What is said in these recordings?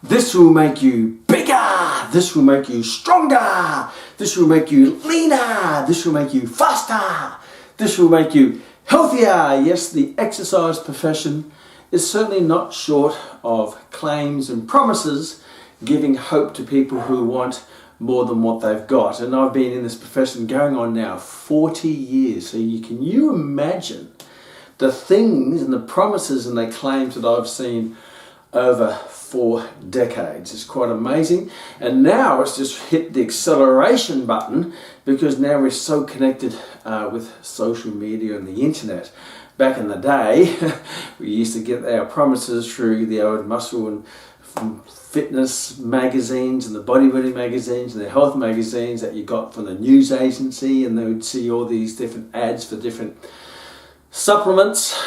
This will make you bigger. This will make you stronger. This will make you leaner. This will make you faster. This will make you healthier. Yes, the exercise profession is certainly not short of claims and promises, giving hope to people who want more than what they've got. And I've been in this profession going on now 40 years. So can you imagine the things and the promises and the claims that I've seen over 4 decades? It's quite amazing. And now it's just hit the acceleration button because now we're so connected with social media and the internet. Back in the day, we used to get our promises through the old muscle and fitness magazines and the bodybuilding magazines and the health magazines that you got from the news agency, and they would see all these different ads for different supplements,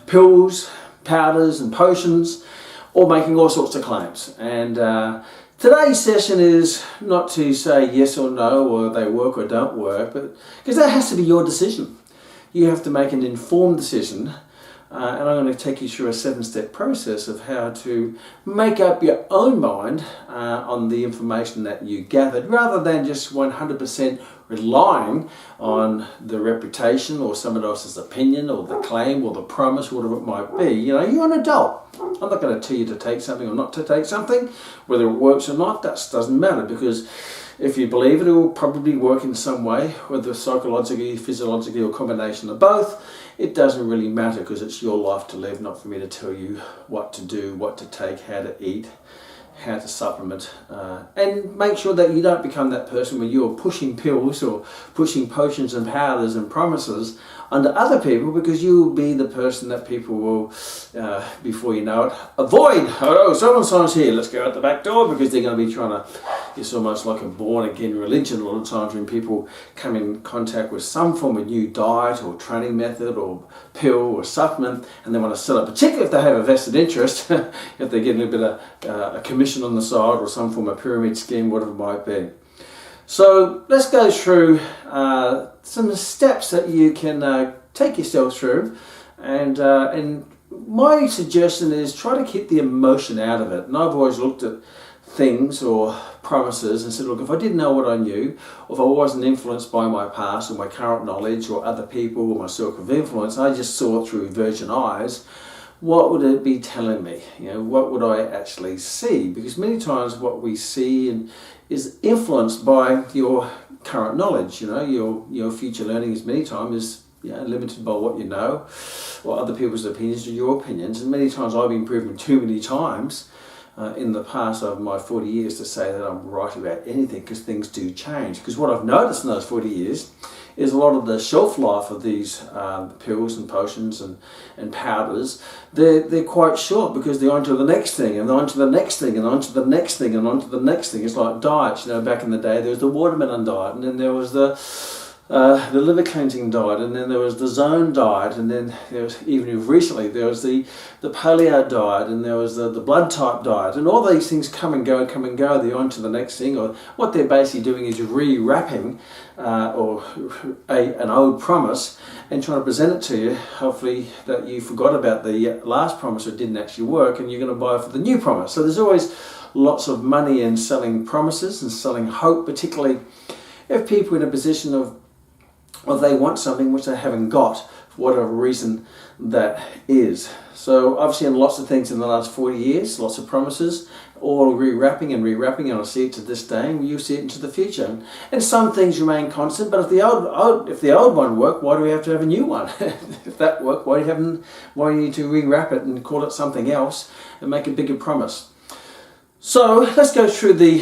pills, powders and potions, all making all sorts of claims. And today's session is not to say yes or no, or they work or don't work, but because that has to be your decision. You have to make an informed decision. And I'm going to take you through a 7-step process of how to make up your own mind on the information that you gathered, rather than just 100% relying on the reputation or someone else's opinion or the claim or the promise, whatever it might be. You know, you're an adult. I'm not going to tell you to take something or not to take something. Whether it works or not, that doesn't matter, because if you believe it, it will probably work in some way, whether psychologically, physiologically, or a combination of both. It doesn't really matter, because it's your life to live, not for me to tell you what to do, what to take, how to eat, how to supplement. And make sure that you don't become that person where you're pushing pills or pushing potions and powders and promises onto other people, because you will be the person that people will, before you know it, avoid. Oh, someone's here, let's go out the back door, because they're going to be trying to. It's almost like a born-again religion a lot of times when people come in contact with some form of new diet or training method or pill or supplement, and they want to sell it, particularly if they have a vested interest, if they're getting a bit of a commission on the side or some form of pyramid scheme, whatever it might be. So let's go through some steps that you can take yourself through, and my suggestion is try to keep the emotion out of it. And I've always looked at things or promises and said, look, if I didn't know what I knew, or if I wasn't influenced by my past or my current knowledge or other people or my circle of influence, I just saw it through virgin eyes, what would it be telling me? You know, what would I actually see? Because many times what we see is influenced by your current knowledge. You know, your future learning is many times limited by what you know, or other people's opinions or your opinions. And many times I've been proven too many times in the past over my 40 years to say that I'm right about anything, because things do change. Because what I've noticed in those 40 years is a lot of the shelf life of these pills and potions and powders, they're quite short, because they're on to the next thing and on to the next thing and on to the next thing and on to the next thing. It's like diets. You know, back in the day there was the watermelon diet, and then there was the liver cleansing diet, and then there was the zone diet, and then there was, even recently, there was the paleo diet, and there was the blood type diet, and all these things come and go, they're on to the next thing. Or what they're basically doing is rewrapping an old promise and trying to present it to you, hopefully that you forgot about the last promise that didn't actually work, and you're going to buy for the new promise. So there's always lots of money in selling promises and selling hope, particularly if people are in a position of they want something which they haven't got, for whatever reason that is. So I've seen lots of things in the last 40 years, lots of promises, all rewrapping, and I see it to this day, and you see it into the future. And some things remain constant, but if the old one worked, why do we have to have a new one? If that worked, why do you need to rewrap it and call it something else and make a bigger promise? So let's go through the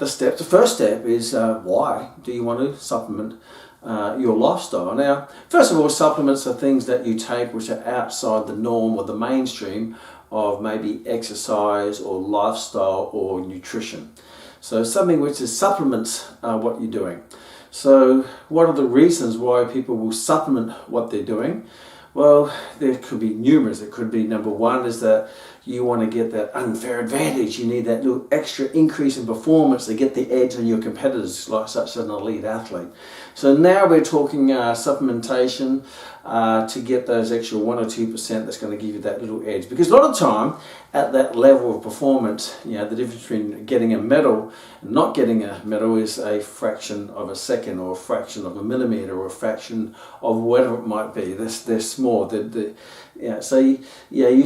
steps. The first step is why do you want to supplement your lifestyle? Now, first of all, supplements are things that you take which are outside the norm or the mainstream of maybe exercise or lifestyle or nutrition. So something which is supplements what you're doing. So what are the reasons why people will supplement what they're doing? Well, there could be numerous. It could be, number one, is that you want to get that unfair advantage. You need that little extra increase in performance to get the edge on your competitors, like such an elite athlete. So now we're talking supplementation to get those extra 1 or 2% that's going to give you that little edge. Because a lot of time at that level of performance, the difference between getting a medal and not getting a medal is a fraction of a second, or a fraction of a millimeter, or a fraction of whatever it might be. They're small. You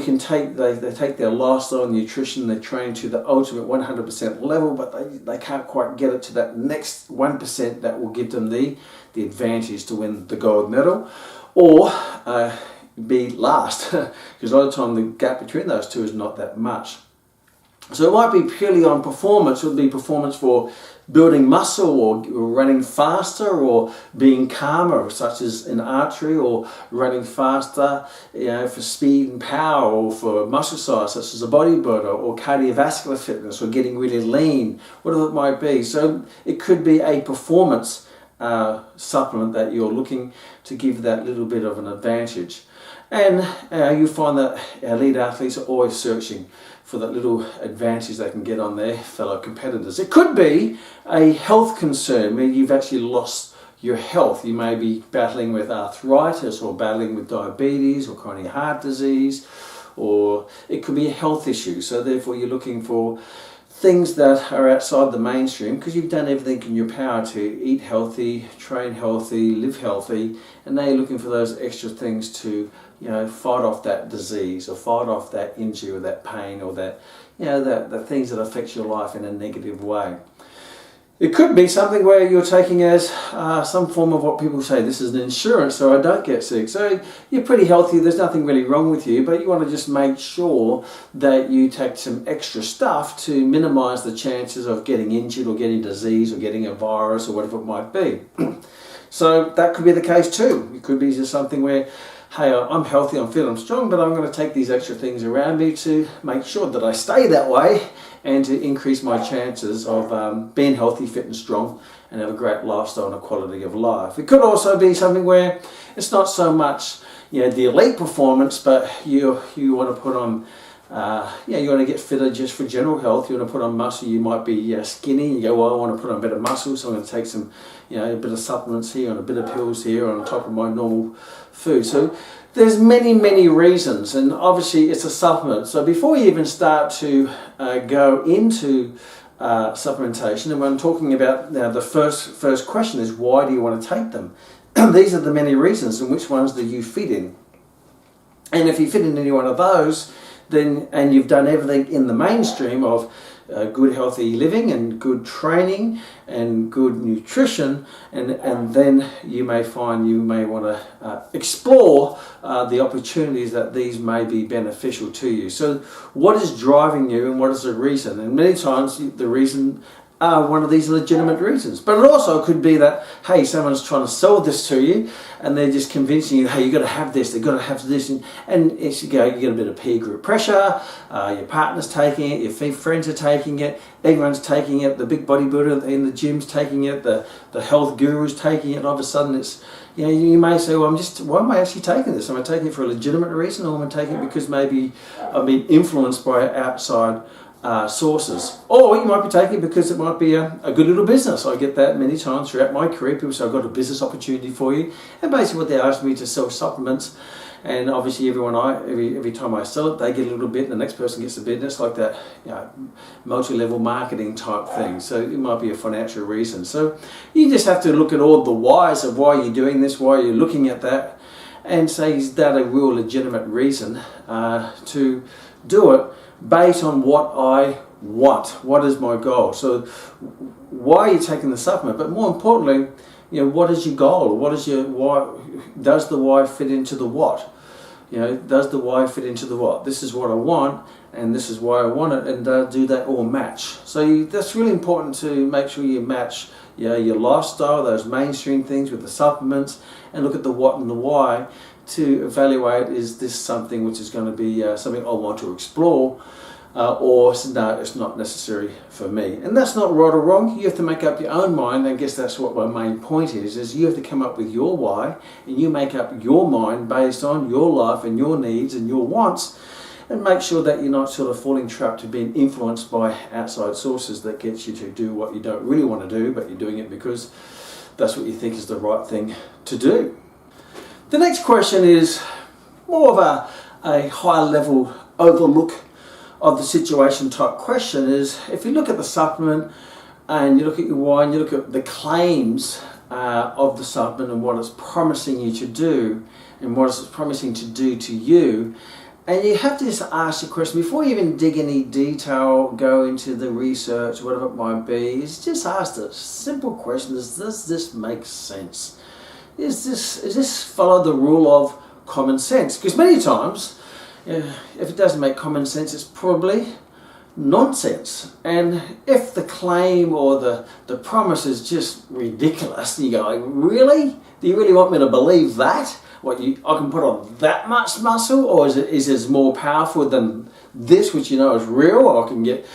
can take, they take their lifestyle and nutrition, they train to the ultimate 100% level, but they can't quite get it to that next 1% that will give them the advantage to win the gold medal, or be last, because a lot of the time the gap between those two is not that much. So it might be purely on performance. It would be performance for building muscle, or running faster, or being calmer, such as in archery, or running faster, for speed and power, or for muscle size, such as a bodybuilder, or cardiovascular fitness, or getting really lean, whatever it might be. So it could be a performance supplement that you're looking to give that little bit of an advantage. And you find that elite athletes are always searching for that little advantage they can get on their fellow competitors. It could be a health concern where you've actually lost your health. You may be battling with arthritis, or battling with diabetes, or coronary heart disease, or it could be a health issue. So therefore you're looking for things that are outside the mainstream, because you've done everything in your power to eat healthy, train healthy, live healthy, and now you're looking for those extra things to fight off that disease, or fight off that injury, or that pain, or that the things that affect your life in a negative way. It could be something where you're taking as some form of what people say, this is an insurance so I don't get sick. So you're pretty healthy, there's nothing really wrong with you, but you want to just make sure that you take some extra stuff to minimize the chances of getting injured, or getting disease, or getting a virus, or whatever it might be. So that could be the case too. It could be just something where, hey, I'm healthy, I'm fit, I'm strong, but I'm going to take these extra things around me to make sure that I stay that way, and to increase my chances of being healthy, fit and strong, and have a great lifestyle and a quality of life. It could also be something where it's not so much the elite performance, but you want to put on you want to get fitter just for general health. You want to put on muscle. You might be skinny. You go, well, I want to put on better muscle, so I'm going to take some a bit of supplements here and a bit of pills here on top of my normal food. So there's many reasons, and obviously it's a supplement. So before you even start to go into supplementation, and when I'm talking about the first question is, why do you want to take them? These are the many reasons, and which ones do you fit in? And if you fit in any one of those, then, and you've done everything in the mainstream of good healthy living and good training and good nutrition, and then you may find you may want to explore the opportunities that these may be beneficial to you. So what is driving you, and what is the reason? And many times the reason one of these legitimate reasons. But it also could be that, hey, someone's trying to sell this to you, and they're just convincing you, hey, you've got to have this, they've got to have this, and it's, you get a bit of peer group pressure, your partner's taking it, your friends are taking it, everyone's taking it, the big bodybuilder in the gym's taking it, the health guru's taking it, and all of a sudden it's, you may say, well, why am I actually taking this? Am I taking it for a legitimate reason, or am I taking it because maybe I've been influenced by outside sources? Or you might be taking it because it might be a good little business. I get that many times throughout my career. People say, I've got a business opportunity for you, and basically what they ask me to sell supplements, and obviously every time I sell it, they get a little bit and the next person gets a bit, and it's like that multi-level marketing type thing. So it might be a financial reason. So you just have to look at all the whys of why you're doing this, why you're looking at that, and say, is that a real legitimate reason to do it, based on what I want, what is my goal. So why are you taking the supplement? But more importantly, what is your goal? What is your why? Does the why fit into the what? Does the why fit into the what? This is what I want, and this is why I want it, and do they all match? So that's really important to make sure you match your lifestyle, those mainstream things with the supplements, and look at the what and the why to evaluate, is this something which is going to be something I want to explore, or no, it's not necessary for me. And that's not right or wrong. You have to make up your own mind. I guess that's what my main point is you have to come up with your why, and you make up your mind based on your life and your needs and your wants, and make sure that you're not sort of falling trapped to being influenced by outside sources that gets you to do what you don't really want to do, but you're doing it because that's what you think is the right thing to do. The next question is more of a high level overlook of the situation type question. Is if you look at the supplement and you look at your why and you look at the claims of the supplement and what it's promising you to do and what it's promising to do to you, and you have to just ask the question before you even dig any detail, go into the research, whatever it might be, is just ask the simple question: does this make sense? Is this follow the rule of common sense? Because many times, if it doesn't make common sense, it's probably nonsense. And if the claim or the promise is just ridiculous, and you go, like, really? Do you really want me to believe that? I can put on that much muscle, or is it more powerful than this, which you know is real? Or I can get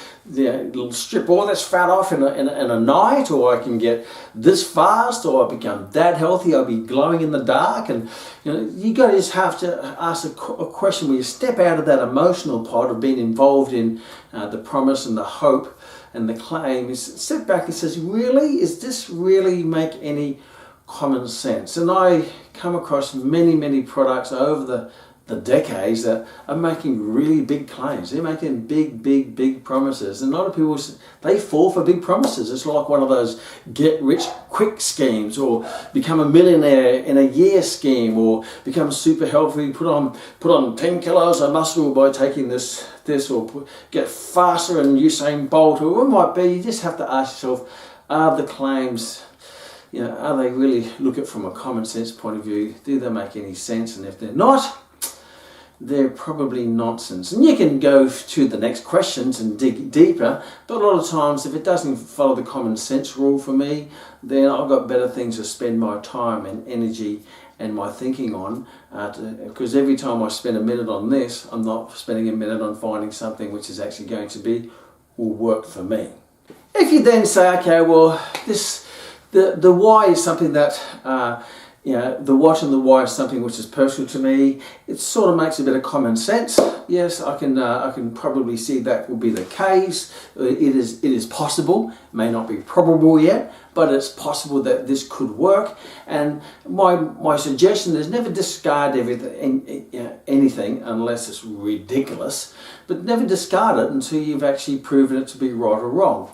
strip all this fat off in a night, or I can get this fast, or I become that healthy, I'll be glowing in the dark. And you got to just have to ask a question where you step out of that emotional part of being involved in the promise and the hope and the claim. Is step back and says, really, is this really make any common sense? And I come across many products over the decades that are making really big claims. They're making big promises, and a lot of people, they fall for big promises. It's like one of those get rich quick schemes, or become a millionaire in a year scheme, or become super healthy, put on 10 kilos of muscle by taking this, or get faster and Usain Bolt, or what it might be. You just have to ask yourself, are the claims, are they really look at from a common sense point of view? Do they make any sense? And if they're not, they're probably nonsense. And you can go to the next questions and dig deeper, but a lot of times if it doesn't follow the common sense rule for me, then I've got better things to spend my time and energy and my thinking on, because every time I spend a minute on this, I'm not spending a minute on finding something which is actually going to will work for me. If you then say, okay, well, the why is something that the what and the why is something which is personal to me. It sort of makes a bit of common sense. Yes, I can probably see that will be the case. It is possible. It may not be probable yet, but it's possible that this could work. And my suggestion is never discard anything unless it's ridiculous. But never discard it until you've actually proven it to be right or wrong.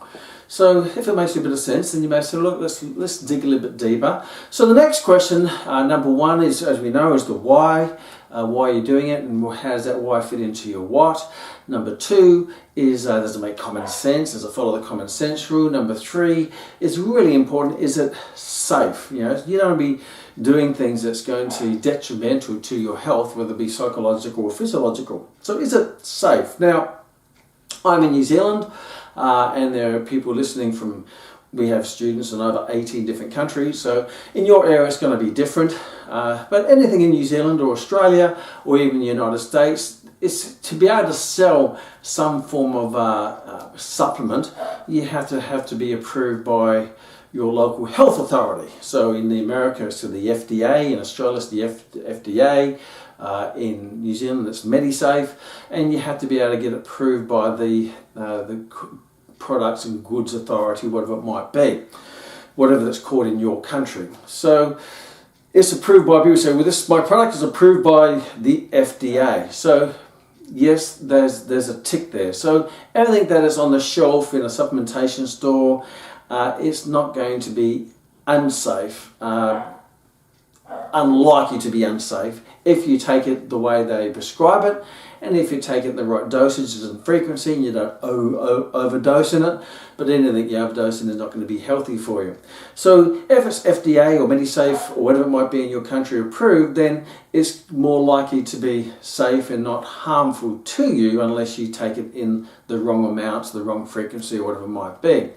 So if it makes a bit of sense, then you may say, look, let's dig a little bit deeper. So the next question, number one, is, as we know, is the why. Why you're doing it, and how does that why fit into your what. Number two is, does it make common sense? Does it follow the common sense rule? Number three is really important. Is it safe? You don't want to be doing things that's going to be detrimental to your health, whether it be psychological or physiological. So is it safe? Now, I'm in New Zealand. And there are people listening we have students in over 18 different countries, so in your area it's going to be different, but anything in New Zealand or Australia or even the United States, is to be able to sell some form of supplement, you have to be approved by your local health authority. So in the America it's the FDA, in Australia it's the FDA, in New Zealand it's MediSafe, and you have to be able to get approved by the Products and Goods Authority, whatever it might be, whatever that's called in your country. So it's approved by, people say, well, my product is approved by the FDA. So yes, there's a tick there. So everything that is on the shelf in a supplementation store, it's not going to be unsafe, unlikely to be unsafe if you take it the way they prescribe it, and if you take it in the right dosages and frequency and you don't overdose in it. But anything you overdose in is not going to be healthy for you. So if it's FDA or MediSafe or whatever it might be in your country approved, then it's more likely to be safe and not harmful to you unless you take it in the wrong amounts, the wrong frequency, or whatever it might be.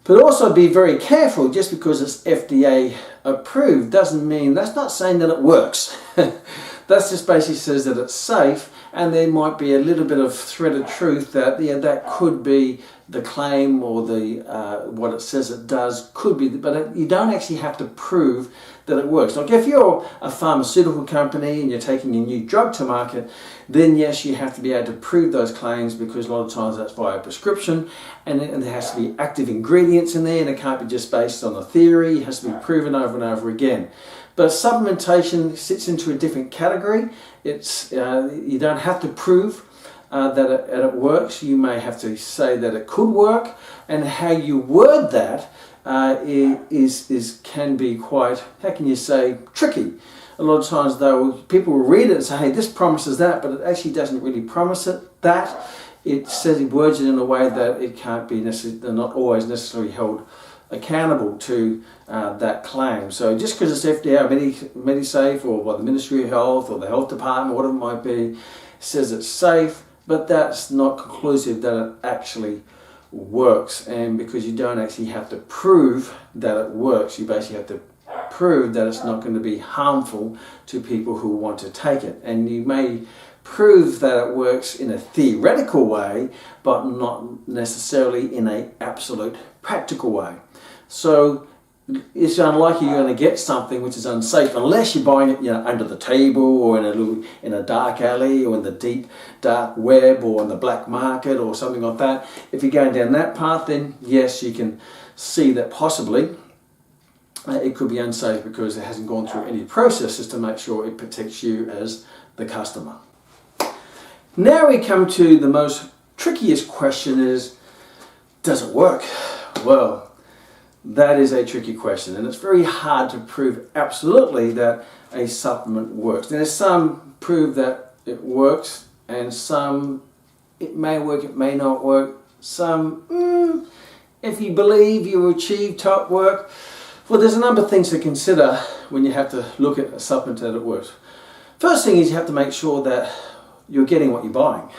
But also be very careful. Just because it's FDA approved doesn't mean, that's not saying that it works. That just basically says that it's safe and there might be a little bit of thread of truth that that could be the claim, or the what it says it does could be, but you don't actually have to prove that it works. Like if you're a pharmaceutical company and you're taking a new drug to market, then yes, you have to be able to prove those claims, because a lot of times that's via prescription, and there has to be active ingredients in there, and it can't be just based on a theory. It has to be proven over and over again. But supplementation sits into a different category. It's you don't have to prove that it works. You may have to say that it could work, and how you word that can be quite, how can you say, tricky. A lot of times though, people will read it and say, hey, this promises that, but it actually doesn't really promise that. It says, it words it in a way that it can't be necessarily, they're not always necessarily held accountable to that claim. So just because it's FDA or MediSafe, or by the Ministry of Health or the Health Department, whatever it might be, says it's safe, but that's not conclusive that it actually works. And because you don't actually have to prove that it works, you basically have to prove that it's not going to be harmful to people who want to take it. And you may prove that it works in a theoretical way, but not necessarily in an absolute practical way. So it's unlikely you're going to get something which is unsafe unless you're buying it, under the table, or in a dark alley, or in the deep dark web, or in the black market, or something like that. If you're going down that path, then yes, you can see that possibly it could be unsafe because it hasn't gone through any processes to make sure it protects you as the customer. Now we come to the most trickiest question: is, does it work? Well, that is a tricky question, and it's very hard to prove absolutely that a supplement works. There's some prove that it works, and some it may work, it may not work. Some, if you believe you will achieve top work. Well, there's a number of things to consider when you have to look at a supplement that it works. First thing is you have to make sure that you're getting what you're buying.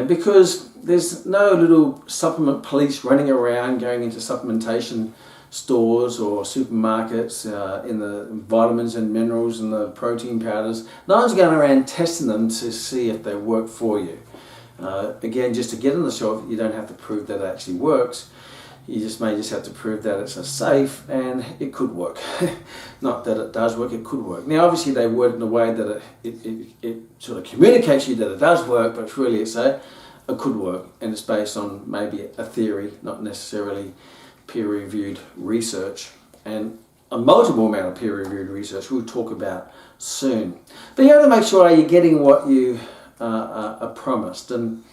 Because there's no little supplement police running around going into supplementation stores or supermarkets in the vitamins and minerals and the protein powders. No one's going around testing them to see if they work for you. Again, just to get on the shelf, you don't have to prove that it actually works. You may just have to prove that it's safe and it could work. Not that it does work, it could work. Now obviously they word it in a way that it sort of communicates to you that it does work, but really it could work, and it's based on maybe a theory, not necessarily peer-reviewed research, and a multiple amount of peer-reviewed research we'll talk about soon. But you have to make sure you're getting what you are promised. And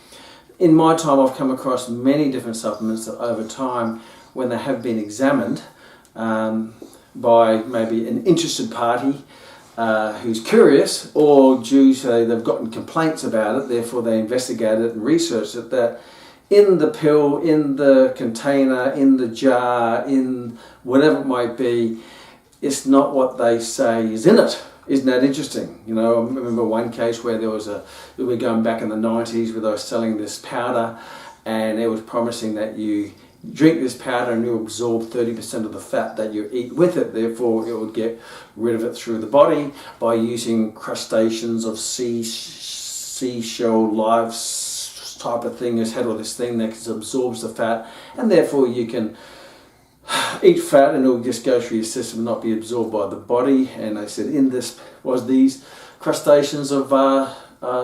in my time, I've come across many different supplements that over time, when they have been examined by maybe an interested party who's curious, or due to they've gotten complaints about it, therefore they investigated it and researched it, that in the pill, in the container, in the jar, in whatever it might be, it's not what they say is in it. Isn't that interesting? I remember one case where we were going back in the 90s where they were selling this powder, and it was promising that you drink this powder and you absorb 30% of the fat that you eat with it. Therefore, it would get rid of it through the body by using crustaceans of seashell live type of thing. It's had all this thing that absorbs the fat, and therefore you can eat fat and it will just go through your system and not be absorbed by the body. And they said in this was these crustaceans of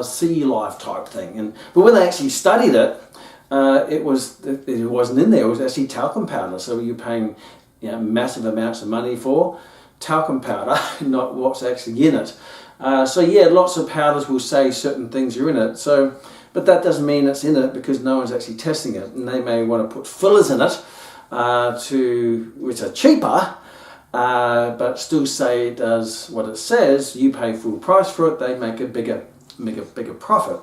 sea life type thing. But when they actually studied it, it wasn't in there. It was actually talcum powder. So you're paying massive amounts of money for talcum powder, not what's actually in it. So yeah, lots of powders will say certain things are in it. So, but that doesn't mean it's in it because no one's actually testing it, and they may want to put fillers in it which are cheaper, but still say it does what it says. You pay full price for it. They make a bigger profit.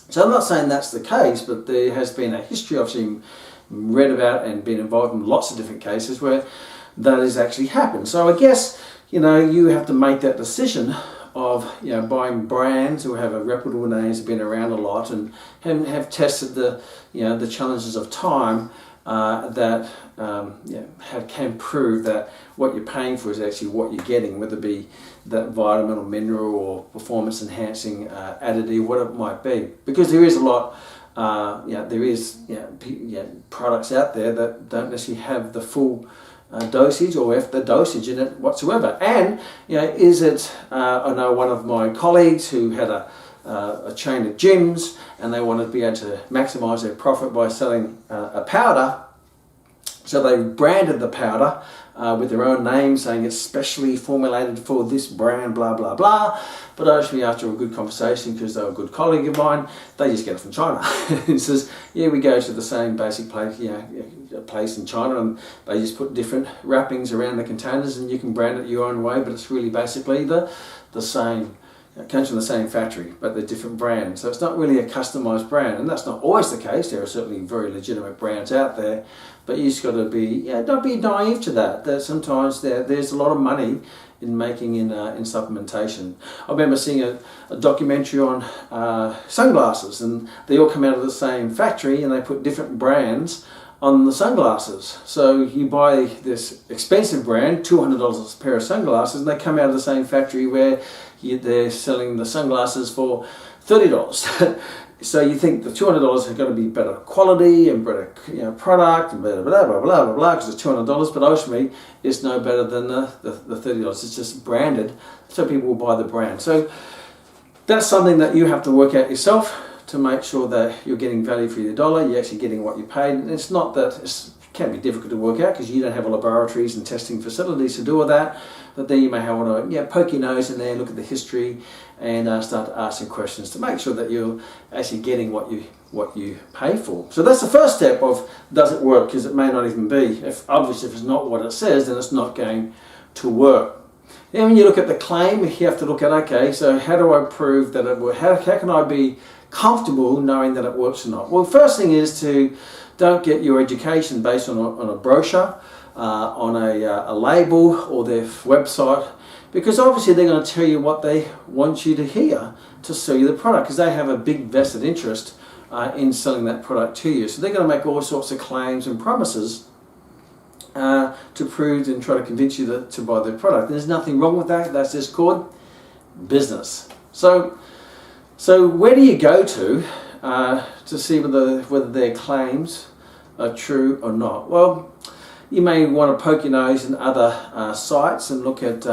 So I'm not saying that's the case, but there has been a history I've seen, read about, and been involved in lots of different cases where that has actually happened. So I guess you have to make that decision of buying brands who have a reputable names, have been around a lot, and have tested the the challenges of time that can prove that what you're paying for is actually what you're getting, whether it be that vitamin or mineral or performance enhancing additive, whatever it might be. Because there is a lot, there is products out there that don't necessarily have the full dosage or if the dosage in it whatsoever. And is it? I know one of my colleagues who had a chain of gyms, and they wanted to be able to maximise their profit by selling a powder. So they branded the powder with their own name, saying it's specially formulated for this brand, blah, blah, blah. But actually, after a good conversation, because they're a good colleague of mine, they just get it from China. He says, yeah, we go to the same basic place, a place in China, and they just put different wrappings around the containers, and you can brand it your own way, but it's really basically the same. It comes from the same factory, but they're different brands. So it's not really a customized brand, and that's not always the case. There are certainly very legitimate brands out there, but you just got to be, don't be naive to that. That sometimes there's a lot of money in making in supplementation. I remember seeing a documentary on sunglasses, and they all come out of the same factory, and they put different brands on the sunglasses. So you buy this expensive brand, $200 a pair of sunglasses, and they come out of the same factory where they're selling the sunglasses for $30. So you think the $200 are going to be better quality and better product and blah, blah, blah, blah, blah, blah, because it's $200, but ultimately it's no better than the $30. It's just branded, so people will buy the brand. So that's something that you have to work out yourself to make sure that you're getting value for your dollar, you're actually getting what you paid. And it's not that it can be difficult to work out because you don't have laboratories and testing facilities to do all that, but then you may want to poke your nose in there, look at the history, and start asking questions to make sure that you're actually getting what you pay for. So that's the first step of does it work, because it may not even be. Obviously if it's not what it says, then it's not going to work. Then when you look at the claim, you have to look at, okay, so how do I prove that it works? How can I be comfortable knowing that it works or not? Well, first thing is to don't get your education based on a brochure, on a label or their website, because obviously they're going to tell you what they want you to hear to sell you the product, because they have a big vested interest in selling that product to you. So they're going to make all sorts of claims and promises to prove and try to convince you to buy their product. There's nothing wrong with that. That's just called business. So where do you go to see whether their claims are true or not? Well, you may want to poke your nose in other sites and look at,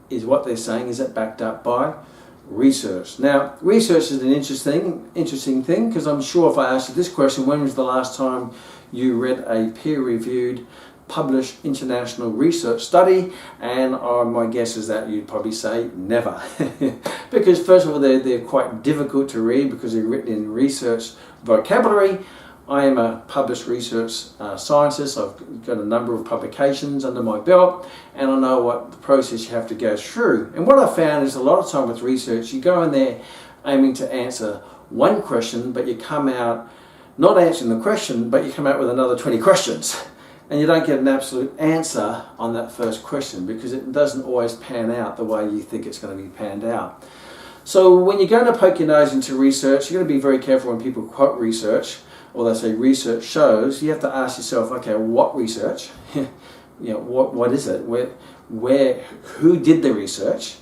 is what they're saying, is it backed up by research? Now, research is an interesting thing, because I'm sure if I asked you this question, when was the last time you read a peer-reviewed, published international research study? And my guess is that you'd probably say never. Because first of all, they're quite difficult to read because they're written in research vocabulary. I am a published research scientist. I've got a number of publications under my belt, and I know what the process you have to go through. And what I found is a lot of time with research, you go in there aiming to answer one question, but you come out not answering the question, but you come out with another 20 questions. And you don't get an absolute answer on that first question, because it doesn't always pan out the way you think it's going to be panned out. So when you're going to poke your nose into research, you're going to be very careful when people quote research, or they say research shows. You have to ask yourself, okay, what research? What is it? Who did the research?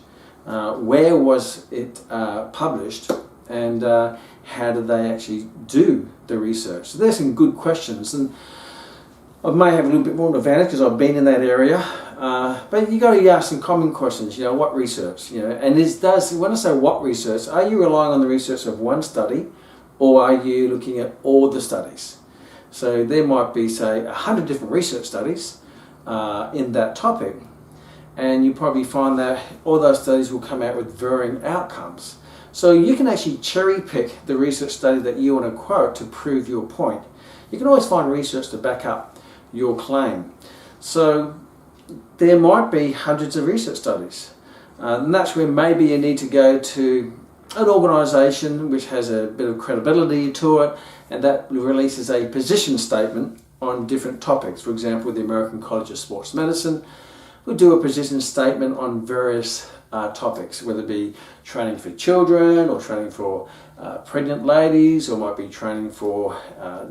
Where was it published? And how did they actually do the research? So there's some good questions, and I may have a little bit more advantage because I've been in that area. But you got to ask some common questions. What research? And when I say what research, are you relying on the research of one study, or are you looking at all the studies? So there might be, say, 100 different research studies in that topic, and you probably find that all those studies will come out with varying outcomes. So you can actually cherry pick the research study that you want to quote to prove your point. You can always find research to back up your claim. So there might be hundreds of research studies, and that's where maybe you need to go to an organisation which has a bit of credibility to it, and that releases a position statement on different topics. For example, the American College of Sports Medicine will do a position statement on various topics, whether it be training for children or training for pregnant ladies, or might be training for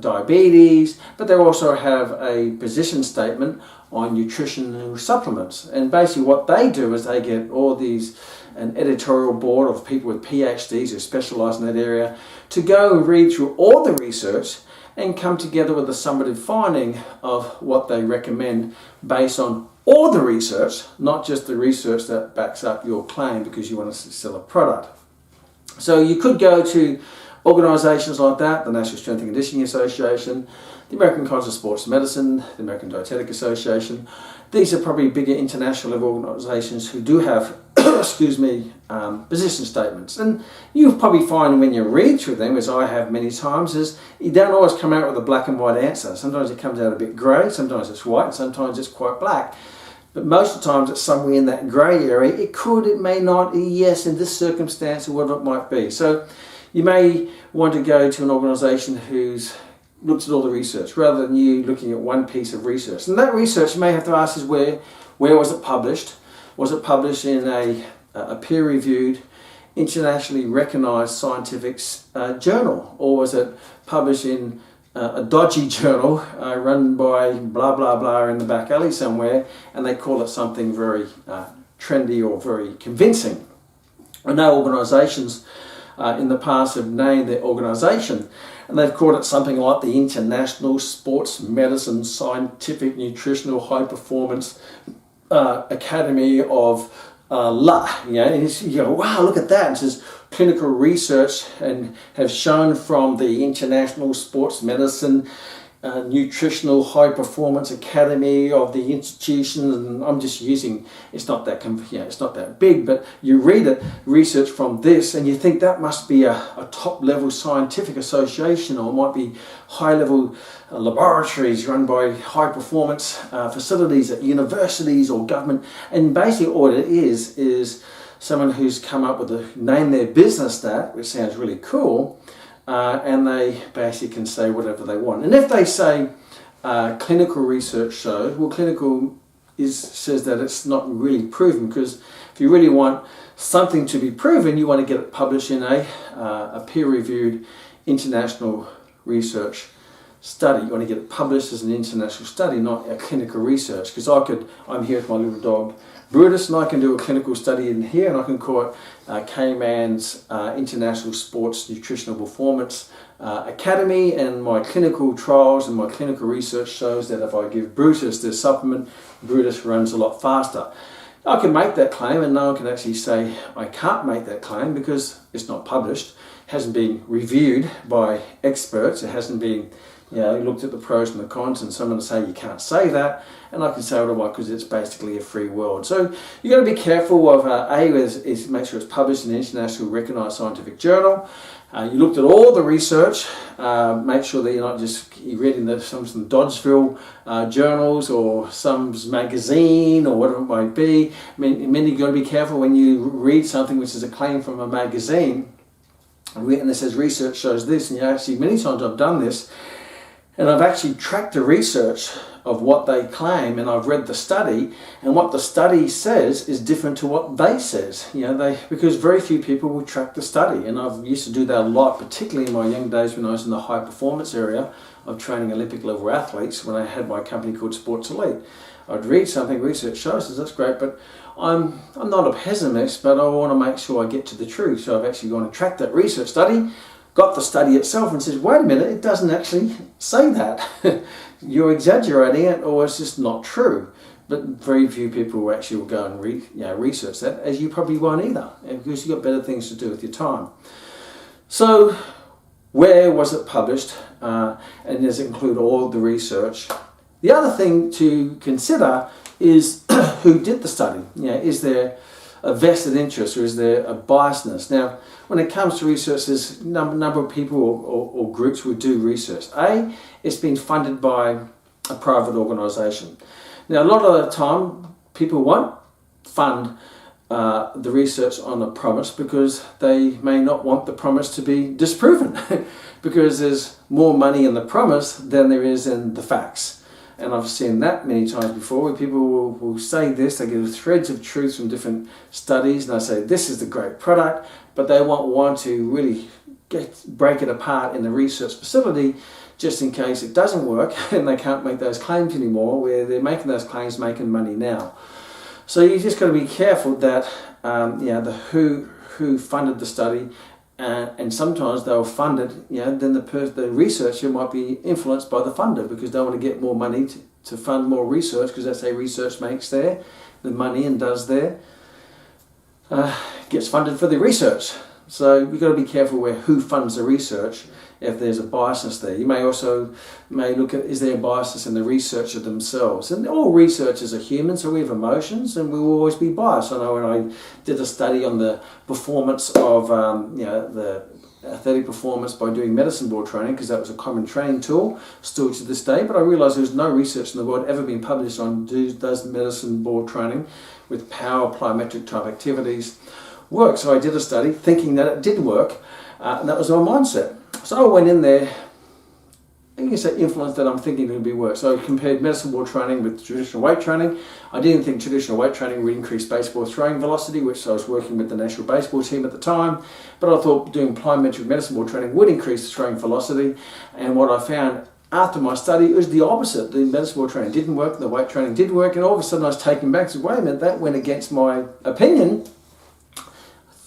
diabetes, but they also have a position statement on nutritional supplements. And basically what they do is they get all these, an editorial board of people with PhDs who specialise in that area, to go and read through all the research and come together with a summative finding of what they recommend based on all the research, not just the research that backs up your claim because you want to sell a product. So you could go to organisations like that, the National Strength and Conditioning Association, the American College of Sports Medicine, the American Dietetic Association. These are probably bigger international level organisations who do have position statements. And you'll probably find when you read through them, as I have many times, is you don't always come out with a black and white answer. Sometimes it comes out a bit grey, sometimes it's white, sometimes it's quite black. But most of the times it's somewhere in that grey area. It could, it may not, yes, in this circumstance, or whatever it might be. So you may want to go to an organisation who's looked at all the research rather than you looking at one piece of research. And that research you may have to ask is where was it published? Was it published in a peer-reviewed, internationally recognised scientific journal? Or was it published in a dodgy journal run by blah blah blah in the back alley somewhere, and they call it something very trendy or very convincing? I know organisations in the past have named their organisation and they've called it something like the International Sports Medicine Scientific Nutritional High Performance Academy of and you go, wow, look at that. It says clinical research and have shown from the International Sports Medicine Nutritional High Performance Academy of the institution, and I'm just using, it's not that big, but you read it, research from this, and you think that must be a top level scientific association, or it might be high level laboratories run by high performance facilities at universities or government. And basically all it is someone who's come up with name their business that, which sounds really cool, and they basically can say whatever they want. And if they say clinical research shows, well, clinical says that it's not really proven, because if you really want something to be proven, you want to get it published in a peer-reviewed international research study. You want to get it published as an international study, not a clinical research. Because I'm here with my little dog Brutus, and I can do a clinical study in here, and I can call it Kman's International Sports Nutritional Performance Academy, and my clinical trials and my clinical research shows that if I give Brutus this supplement, Brutus runs a lot faster. I can make that claim, and no one can actually say I can't make that claim because it's not published, hasn't been reviewed by experts, it hasn't been looked at the pros and the cons, and someone will say you can't say that, and I can say what I want because it's basically a free world. So you've got to be careful of is make sure it's published in an international recognised scientific journal. You looked at all the research, make sure that you're not just reading some Dodgeville journals or some magazine or whatever it might be. I mean, you've got to be careful when you read something which is a claim from a magazine, and it says research shows this, and many times I've done this, and I've actually tracked the research of what they claim, and I've read the study, and what the study says is different to what they says. Because very few people will track the study, and I've used to do that a lot, particularly in my young days when I was in the high performance area of training Olympic level athletes when I had my company called Sports Elite. I'd read something, research shows us, that's great, but I'm not a pessimist, but I want to make sure I get to the truth. So I've actually gone and tracked that research study, got the study itself, and says, wait a minute, it doesn't actually say that. You're exaggerating it, or it's just not true. But very few people actually will go and research that, as you probably won't either, because you've got better things to do with your time. So where was it published, and does it include all the research? The other thing to consider is who did the study. Is there a vested interest, or is there a biasness? Now, when it comes to research, there's a number of people or groups who do research. It's been funded by a private organisation. Now, a lot of the time, people won't fund the research on a promise because they may not want the promise to be disproven because there's more money in the promise than there is in the facts. And I've seen that many times before, where people will say this, they give threads of truth from different studies, and they say this is the great product, but they won't want to really break it apart in the research facility, just in case it doesn't work and they can't make those claims anymore, where they're making those claims, making money now. So you just got to be careful that the who funded the study, and sometimes they'll fund it, then the researcher might be influenced by the funder, because they want to get more money to fund more research, because that's how research makes the money and does gets funded for the research. So you've got to be careful who funds the research, if there's a biasness there. You may also look at, is there a biasness in the researcher themselves? And all researchers are human, so we have emotions, and we will always be biased. I know when I did a study on the performance of the athletic performance by doing medicine ball training, because that was a common training tool, still to this day, but I realised there's no research in the world ever been published on does medicine ball training with power plyometric type activities work. So I did a study thinking that it did work, and that was my mindset. So I went in there, I guess that influence that I'm thinking it would be work. So I compared medicine ball training with traditional weight training. I didn't think traditional weight training would increase baseball throwing velocity, which I was working with the national baseball team at the time, but I thought doing plyometric medicine ball training would increase throwing velocity. And what I found after my study was the opposite. The medicine ball training didn't work, the weight training did work, and all of a sudden I was taken back and said, wait a minute, that went against my opinion.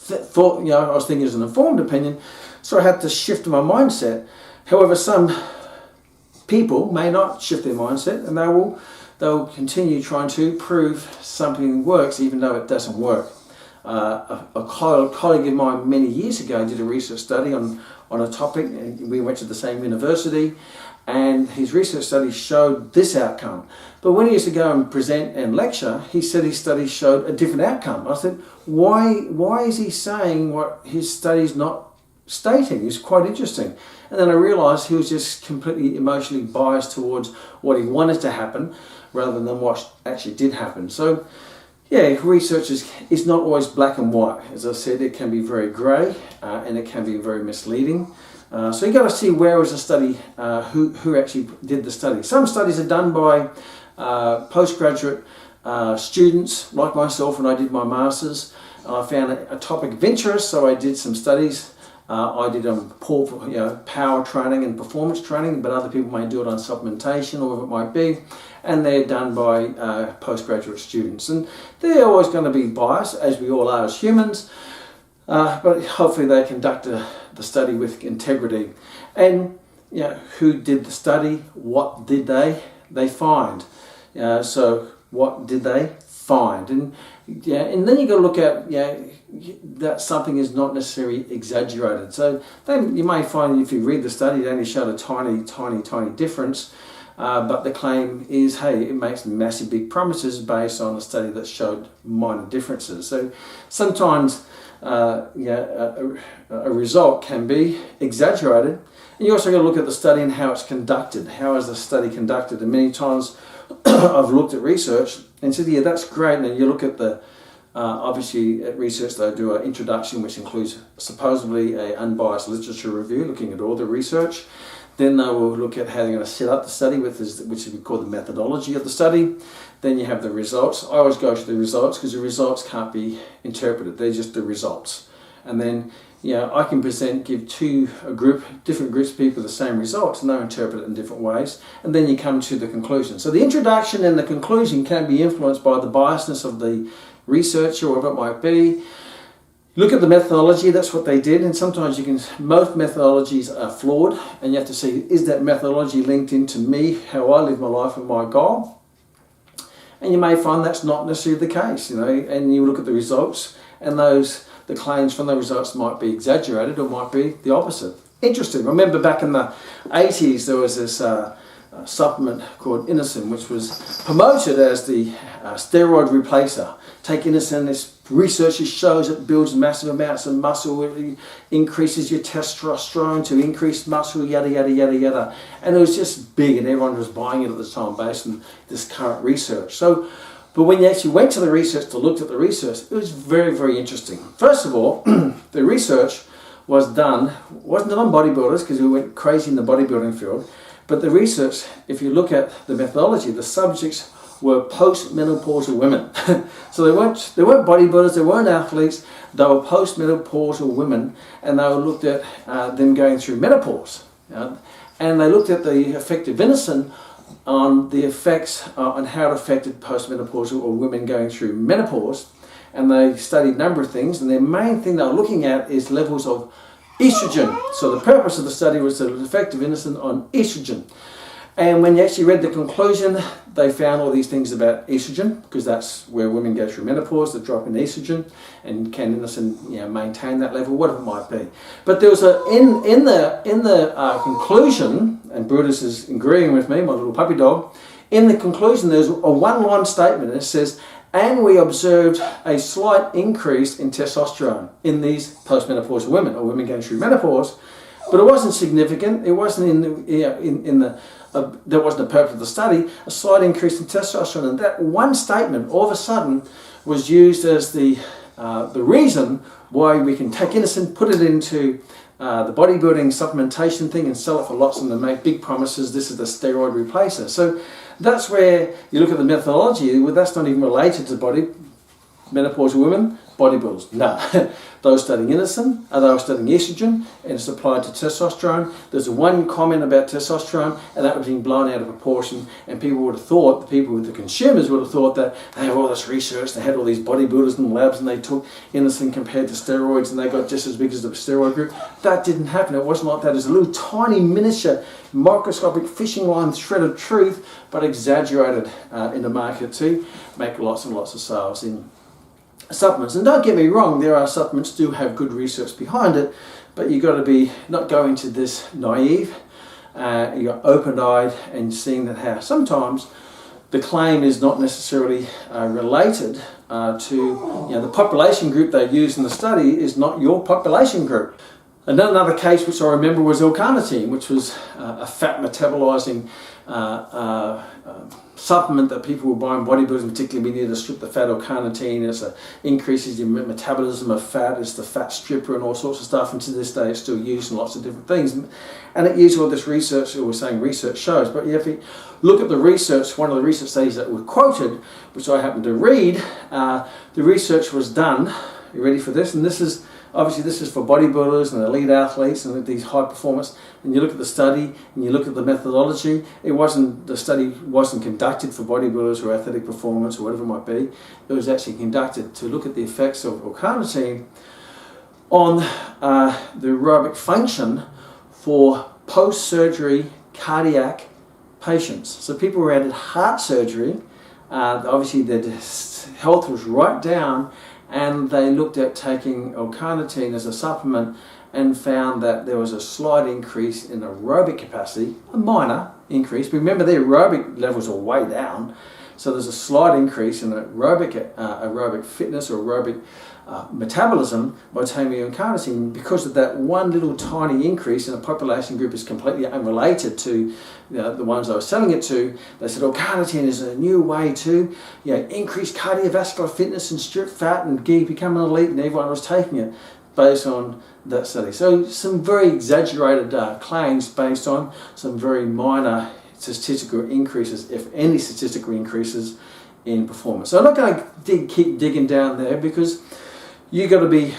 I was thinking it was an informed opinion, so I had to shift my mindset. However, some people may not shift their mindset, and they'll continue trying to prove something works even though it doesn't work. A colleague of mine many years ago did a research study on a topic, and we went to the same university, and his research study showed this outcome. But when he used to go and present and lecture, he said his study showed a different outcome. I said, why is he saying what his study's not stating? It's quite interesting. And then I realised he was just completely emotionally biased towards what he wanted to happen rather than what actually did happen. So yeah, research is not always black and white. As I said, it can be very grey, and it can be very misleading. So you've got to see where was the study, who actually did the study. Some studies are done by postgraduate students like myself when I did my masters. I found a topic of interest, so I did some studies. I did power training and performance training, but other people may do it on supplementation or whatever it might be, and they're done by postgraduate students. And they're always going to be biased, as we all are as humans, but hopefully they conduct the study with integrity. And who did the study? What did they find? So what did they find? And then you got to look at that something is not necessarily exaggerated. So then you may find if you read the study, it only showed a tiny difference, but the claim is, hey, it makes massive big promises based on a study that showed minor differences. So sometimes a result can be exaggerated, and you also got to look at the study and how it's conducted. How is the study conducted? And many times I've looked at research and said, yeah, that's great. And then you look at the obviously at research they do an introduction which includes supposedly an unbiased literature review looking at all the research. Then they will look at how they're going to set up the study, which is called the methodology of the study. Then you have the results. I always go to the results because the results can't be interpreted. They're just the results. And then I can give different groups of people the same results, and they'll interpret it in different ways. And then you come to the conclusion. So the introduction and the conclusion can be influenced by the biasness of the researcher or whatever it might be. Look at the methodology, that's what they did, and sometimes most methodologies are flawed, and you have to see, is that methodology linked into me, how I live my life and my goal? And you may find that's not necessarily the case, and you look at the results, and the claims from the results might be exaggerated or might be the opposite. Interesting. Remember back in the 80s there was this supplement called Innocin, which was promoted as the steroid replacer. Take Innocin, this research shows it builds massive amounts of muscle, it increases your testosterone to increase muscle, yada yada yada yada. And it was just big, and everyone was buying it at the time based on this current research. But when you actually went to the research to look at the research, it was very, very interesting. First of all, the research wasn't done on bodybuilders because we went crazy in the bodybuilding field, But the research, if you look at the methodology, the subjects were postmenopausal women. So they weren't bodybuilders, they weren't athletes, they were postmenopausal women, and they were looked at them going through menopause. And they looked at the effect of venison on the effects on how it affected postmenopausal or women going through menopause. And they studied a number of things, and their main thing they were looking at is levels of estrogen. So the purpose of the study was the effect of venison on estrogen. And when you actually read the conclusion, they found all these things about estrogen, because that's where women go through menopause, the drop in estrogen, and can venison maintain that level, whatever it might be. But there was in the conclusion, and Brutus is agreeing with me, my little puppy dog. In the conclusion, there's a one-line statement. It says, and we observed a slight increase in testosterone in these postmenopausal women, or women going through menopause, but it wasn't significant. It wasn't that wasn't the purpose of the study. A slight increase in testosterone, and that one statement all of a sudden was used as the reason why we can take innocent, put it into the bodybuilding supplementation thing and sell it for lots, and then make big promises. This is the steroid replacer. So that's where you look at the methodology. Well, that's not even related to menopausal women, bodybuilders. No. Those studying innocent, they were studying estrogen, and it's applied to testosterone. There's one comment about testosterone, and that was being blown out of proportion, and people would have thought, the consumers would have thought that they have all this research, they had all these bodybuilders in the labs, and they took innocent compared to steroids, and they got just as big as the steroid group. That didn't happen. It wasn't like that. It's a little tiny miniature microscopic fishing line thread of truth, but exaggerated in the market to make lots and lots of sales in supplements. And don't get me wrong, there are supplements do have good research behind it, but you've got to be not going to this naive. You're open-eyed and seeing that how sometimes the claim is not necessarily related to the population group they use in the study is not your population group. Another case which I remember was L-carnitine, which was a fat metabolizing supplement that people were buying, bodybuilders particularly. We needed to strip the fat. L-carnitine. It increases your metabolism of fat. It's the fat stripper and all sorts of stuff. And to this day, it's still used in lots of different things. And it used all this research. We're saying research shows, but if you look at the research, one of the research studies that were quoted, which I happened to read, the research was done. You ready for this? And this is obviously this is for bodybuilders and elite athletes and these high performance. And you look at the study and you look at the methodology. The study wasn't conducted for bodybuilders or athletic performance or whatever it might be. It was actually conducted to look at the effects of L-carnitine on the aerobic function for post-surgery cardiac patients. So people who had heart surgery, obviously their health was right down, and they looked at taking L-carnitine as a supplement and found that there was a slight increase in aerobic capacity, a minor increase. But remember, their aerobic levels are way down, so there's a slight increase in aerobic fitness or aerobic metabolism by taking L-carnitine because of that one little tiny increase in a population group is completely unrelated to the ones I was selling it to. They said L-carnitine is a new way to increase cardiovascular fitness and strip fat and become an elite, and everyone was taking it based on that study. So some very exaggerated claims based on some very minor statistical increases, if any statistical increases in performance. So I'm not going to keep digging down there, because you got to be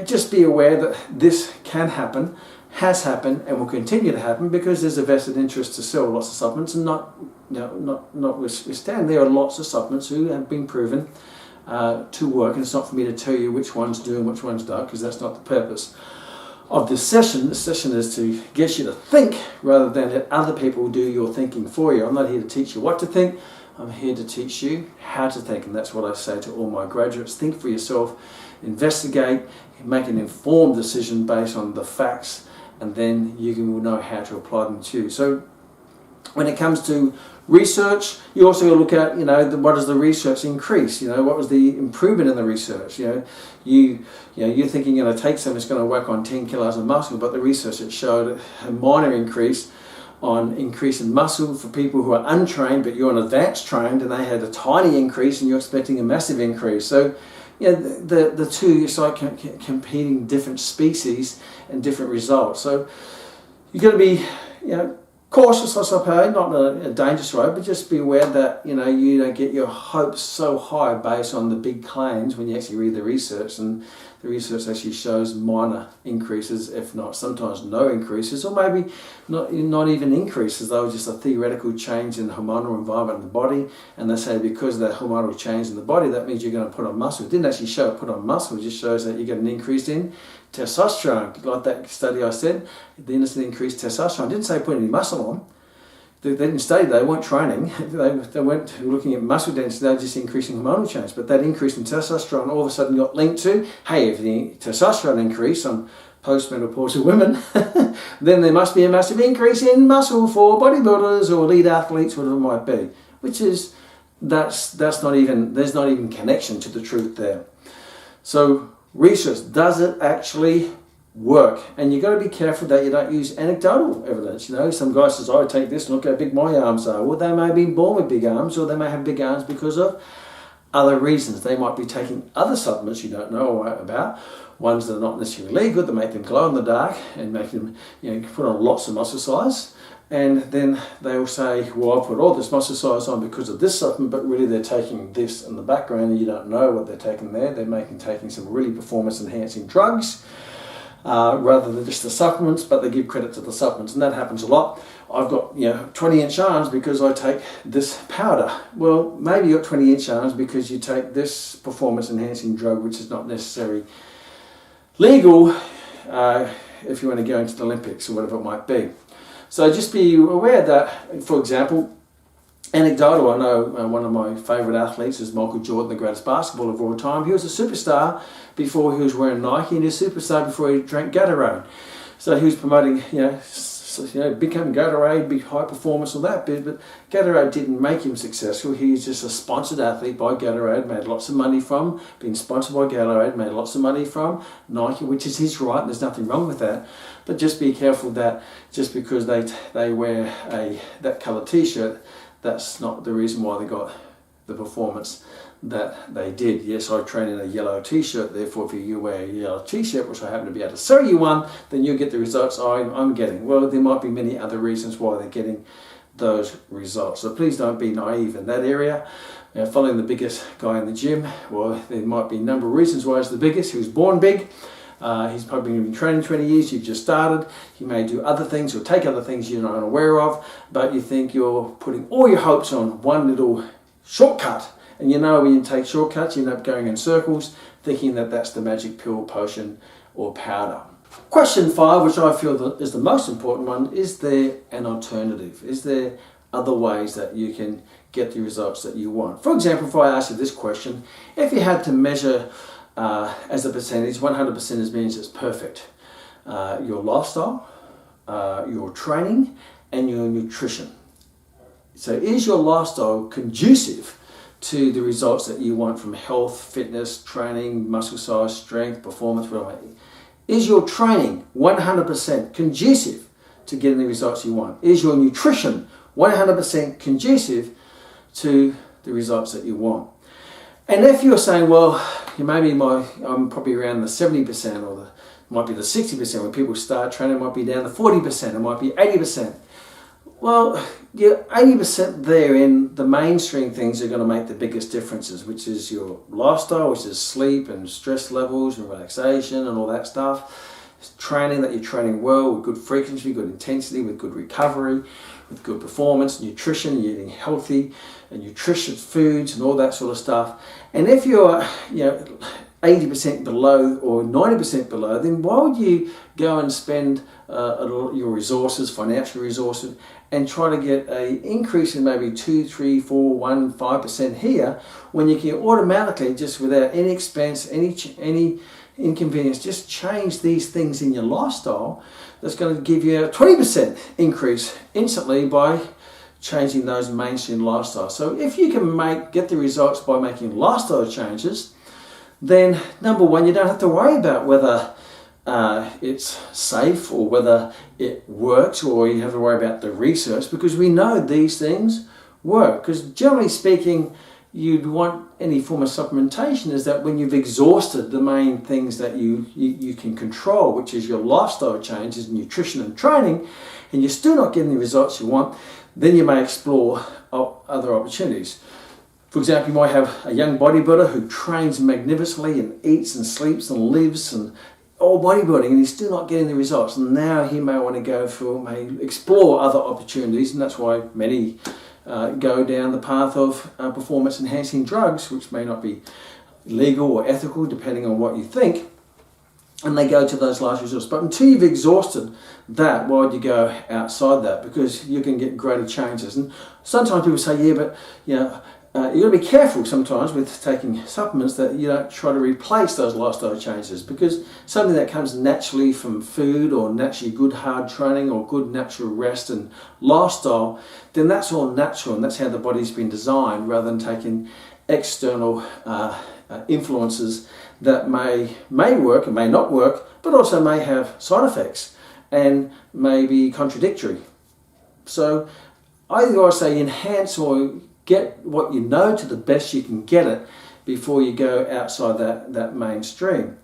just be aware that this can happen, has happened, and will continue to happen, because there's a vested interest to sell lots of supplements, and notwithstanding, there are lots of supplements who have been proven to work, and it's not for me to tell you which ones do and which ones don't, because that's not the purpose of this session. The session is to get you to think rather than let other people do your thinking for you. I'm not here to teach you what to think. I'm here to teach you how to think, and that's what I say to all my graduates. Think for yourself, investigate, make an informed decision based on the facts, and then you will know how to apply them to you. So when it comes to research, you also look at, what does the research increase? What was the improvement in the research? You're thinking you're going to take something that's going to work on 10 kilos of muscle, but the research it showed a minor increase in muscle for people who are untrained, but you're an advanced trained, and they had a tiny increase, and you're expecting a massive increase. So, the two, it's like competing different species and different results. So you've got to be, cautious, I suppose, not in a dangerous way, but just be aware that, you know, you don't get your hopes so high based on the big claims when you actually read the research, and the research actually shows minor increases, if not sometimes no increases, or maybe not even increases. They were just a theoretical change in the hormonal environment in the body, and they say because of that hormonal change in the body, that means you're going to put on muscle. It didn't actually show put on muscle, it just shows that you get an increase in testosterone, like that study I said, the innocent increased testosterone. It didn't say put any muscle on. They didn't study, they weren't training, they weren't looking at muscle density, they were just increasing hormonal change. But that increase in testosterone all of a sudden got linked to, hey, if the testosterone increase on postmenopausal women, then there must be a massive increase in muscle for bodybuilders or elite athletes, whatever it might be. Which is, there's not even connection to the truth there. So research, does it actually work? And you've got to be careful that you don't use anecdotal evidence. You know, some guy says, I take this and look how big my arms are. Well, they may have been born with big arms, or they may have big arms because of other reasons. They might be taking other supplements you don't know about, ones that are not necessarily legal, that make them glow in the dark and make them, you know, put on lots of muscle size. And then they will say, well, I put all this muscle size on because of this supplement, but really they're taking this in the background and you don't know what they're taking there. They're taking some really performance enhancing drugs rather than just the supplements, but they give credit to the supplements, and that happens a lot. I've got, you know, 20-inch arms because I take this powder. Well, maybe you've got 20-inch arms because you take this performance enhancing drug, which is not necessarily legal if you want to go into the Olympics or whatever it might be. So just be aware that, for example, anecdotal, I know one of my favourite athletes is Michael Jordan, the greatest basketballer of all time. He was a superstar before he was wearing Nike, and he was a superstar before he drank Gatorade. So he was promoting, become Gatorade, big high performance, all that bit, but Gatorade didn't make him successful. He's just a sponsored athlete by Gatorade, made lots of money from being sponsored by Gatorade, made lots of money from Nike, which is his right, and there's nothing wrong with that. But just be careful that just because they wear that colour t-shirt, that's not the reason why they got the performance that they did. Yes, I train in a yellow t-shirt, therefore if you wear a yellow t-shirt, which I happen to be able to sell you one, then you'll get the results I'm getting. Well, there might be many other reasons why they're getting those results. So please don't be naive in that area. Following the biggest guy in the gym, well, there might be a number of reasons why he's the biggest. He was born big. He's probably been training 20 years, you've just started. He may do other things or take other things you're not aware of, but you think you're putting all your hopes on one little shortcut. And you know, when you take shortcuts, you end up going in circles, thinking that that's the magic pill, potion, or powder. Question 5, which I feel is the most important one, is there an alternative? Is there other ways that you can get the results that you want? For example, if I ask you this question, if you had to measure as a percentage, 100% means it's perfect, your lifestyle, your training, and your nutrition. So is your lifestyle conducive to the results that you want from health, fitness, training, muscle size, strength, performance, whatever? Is your training 100% conducive to getting the results you want? Is your nutrition 100% conducive to the results that you want? And if you're saying, well, maybe I'm probably around the 70%, or might be the 60%, when people start training, it might be down to 40%, it might be 80%. Well, you're 80% there in the mainstream things are going to make the biggest differences, which is your lifestyle, which is sleep and stress levels and relaxation and all that stuff. It's training, that you're training well, with good frequency, good intensity, with good recovery, with good performance, nutrition, you're eating healthy and nutritious foods and all that sort of stuff. And if you're 80% below or 90% below, then why would you go and spend your resources, financial resources, and try to get an increase in maybe 2, 3, 4, 1, 5% here, when you can automatically, just without any expense, any inconvenience, just change these things in your lifestyle that's going to give you a 20% increase instantly by changing those mainstream lifestyles. So if you can get the results by making lifestyle changes, then number one, you don't have to worry about whether it's safe or whether it works, or you have to worry about the research, because we know these things work. Because generally speaking, you'd want any form of supplementation is that when you've exhausted the main things that you can control, which is your lifestyle changes, nutrition and training, and you're still not getting the results you want, then you may explore other opportunities. For example, you might have a young bodybuilder who trains magnificently and eats and sleeps and lives and all bodybuilding, and he's still not getting the results. And now he may want to may explore other opportunities, and that's why many go down the path of performance-enhancing drugs, which may not be legal or ethical, depending on what you think, and they go to those last resorts. But until you've exhausted that, why would you go outside that? Because you can get greater changes. And sometimes people say, yeah, but you've got to be careful sometimes with taking supplements that you don't try to replace those lifestyle changes, because something that comes naturally from food or naturally good hard training or good natural rest and lifestyle, then that's all natural and that's how the body's been designed, rather than taking external influences that may work and may not work, but also may have side effects and may be contradictory. So I always say enhance or get what you know to the best you can get it before you go outside that mainstream.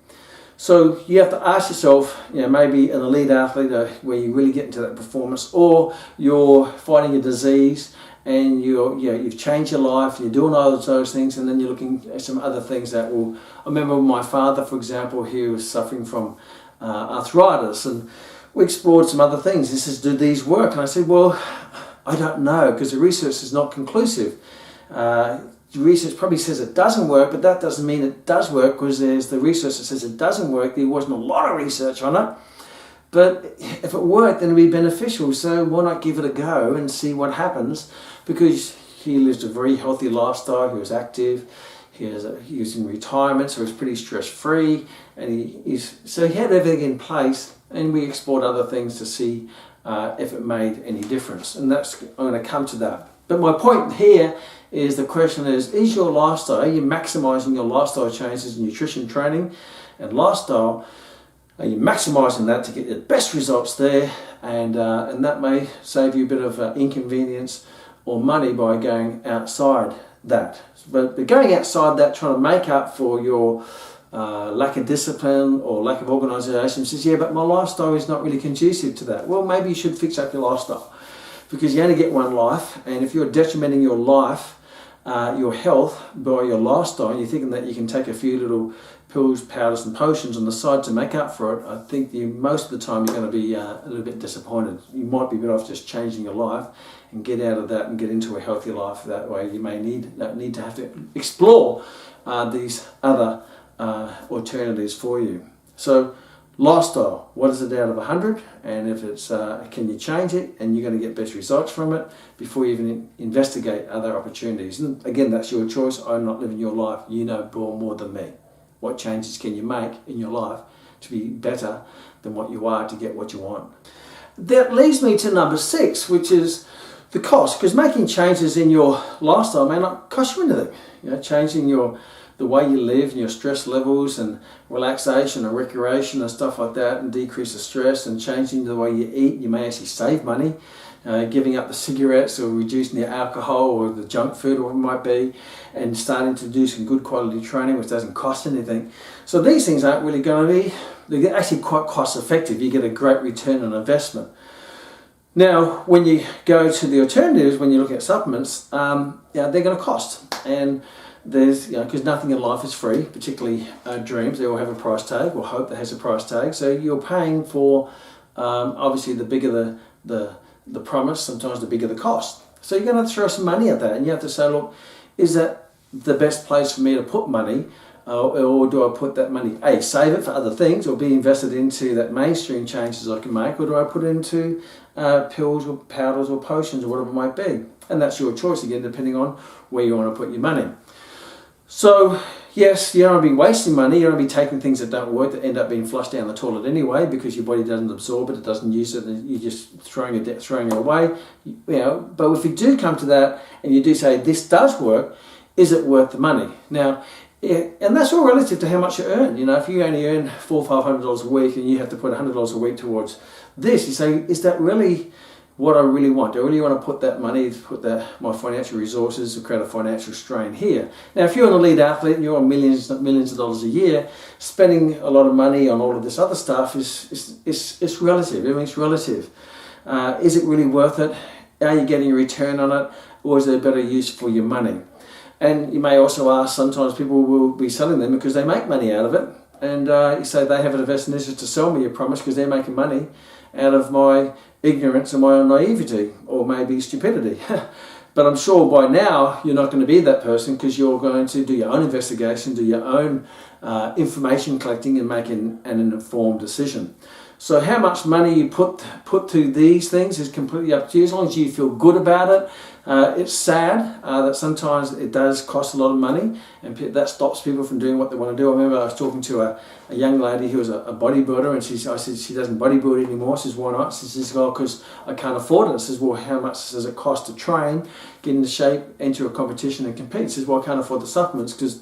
So you have to ask yourself, maybe an elite athlete where you really get into that performance, or you're fighting a disease and you've changed your life and you're doing all of those things, and then you're looking at some other things that will. I remember my father, for example, he was suffering from arthritis, and we explored some other things. He says, do these work? And I said, well, I don't know, because the research is not conclusive. The research probably says it doesn't work, but that doesn't mean it does work, because there's the research that says it doesn't work. There wasn't a lot of research on it. But if it worked, then it would be beneficial. So why not give it a go and see what happens? Because he lived a very healthy lifestyle. He was active. He was in retirement, so he was pretty stress-free. And so he had everything in place, and we explored other things to see if it made any difference. And I'm going to come to that. But my point here is, the question is your lifestyle, are you maximizing your lifestyle changes in nutrition, training and lifestyle? Are you maximizing that to get the best results there? And that may save you a bit of inconvenience or money by going outside that. But going outside that, trying to make up for your lack of discipline or lack of organisation, says, yeah, but my lifestyle is not really conducive to that. Well, maybe you should fix up your lifestyle, because you only get one life, and if you're detrimenting your life, your health, by your lifestyle, and you're thinking that you can take a few little pills, powders and potions on the side to make up for it, I think most of the time you're going to be a little bit disappointed. You might be better off just changing your life and get out of that and get into a healthy life. That way you may need to have to explore these other alternatives for you. So lifestyle, what is it out of 100? And if it's can you change it, and you're going to get best results from it before you even investigate other opportunities. And again, that's your choice. I'm not living your life. You know more than me. What changes can you make in your life to be better than what you are to get what you want? That leads me to number 6, which is the cost, because making changes in your lifestyle may not cost you anything. Changing the way you live and your stress levels and relaxation and recreation and stuff like that, and decrease the stress, and changing the way you eat, you may actually save money. Giving up the cigarettes or reducing the alcohol or the junk food or whatever it might be, and starting to do some good quality training which doesn't cost anything. So these things aren't really going to be, they're actually quite cost effective. You get a great return on investment. Now, when you go to the alternatives, when you look at supplements, they're going to cost. And there's, because nothing in life is free, particularly dreams. They all have a price tag, or hope that has a price tag. So you're paying for, obviously, the bigger the promise, sometimes the bigger the cost. So you're going to throw some money at that, and you have to say, look, is that the best place for me to put money, or do I put that money, A, save it for other things, or be invested into that mainstream changes I can make, or do I put it into pills or powders or potions or whatever it might be? And that's your choice, again, depending on where you want to put your money. So yes, you don't want to be wasting money. You don't want to be taking things that don't work, that end up being flushed down the toilet anyway, because your body doesn't absorb it, it doesn't use it, and you're just throwing it away. But if you do come to that and you do say this does work, is it worth the money? Now, and that's all relative to how much you earn. If you only earn $400 or $500 a week and you have to put $100 a week towards this, you say, is that really what I really want. Do I really want to put that money, my financial resources to create a financial strain here? Now, if you're an elite athlete and you're on millions of dollars a year, spending a lot of money on all of this other stuff is relative. Everything's relative. Is it really worth it? Are you getting a return on it? Or is there a better use for your money? And you may also ask, sometimes people will be selling them because they make money out of it. And you say they have an invested interest to sell me a promise because they're making money out of my ignorance and my naivety, or maybe stupidity. But I'm sure by now you're not going to be that person, because you're going to do your own investigation, do your own information collecting, and make an informed decision. So how much money you put to these things is completely up to you, as long as you feel good about it. It's sad that sometimes it does cost a lot of money, and that stops people from doing what they want to do. I remember I was talking to a young lady who was a bodybuilder, and I said she doesn't bodybuild anymore. She says, why not? She says, well, because I can't afford it. I says, well, how much does it cost to train, get into shape, enter a competition and compete? She says, well, I can't afford the supplements because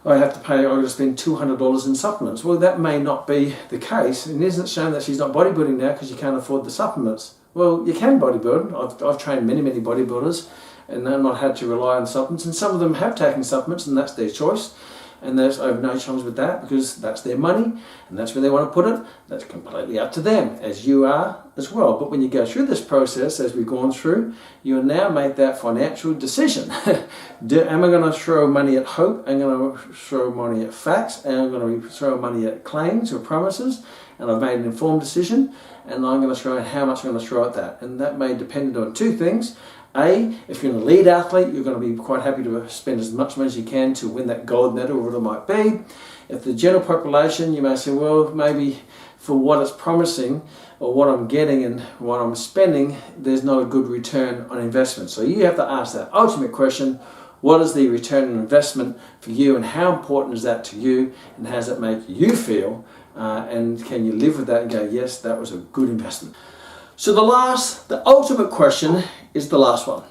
I got to spend $200 in supplements. Well, that may not be the case, and isn't it shown that she's not bodybuilding now because you can't afford the supplements? Well, you can bodybuild. I've trained many bodybuilders, and they've not had to rely on supplements, and some of them have taken supplements, and that's their choice. And I have no challenge with that, because that's their money and that's where they want to put it. That's completely up to them, as you are as well. But when you go through this process, as we've gone through, you now make that financial decision. Am I going to throw money at hope? Am I going to throw money at facts? Am I going to throw money at claims or promises? And I've made an informed decision, and I'm going to throw how much I'm going to throw at that. And that may depend on two things. A, if you're an elite athlete, you're going to be quite happy to spend as much money as you can to win that gold medal, or whatever it might be. If the general population, you may say, well, maybe for what it's promising, or what I'm getting and what I'm spending, there's not a good return on investment. So you have to ask that ultimate question: what is the return on investment for you, and how important is that to you, and how does it make you feel? And can you live with that and go, yes, that was a good investment? So the ultimate question is the last one,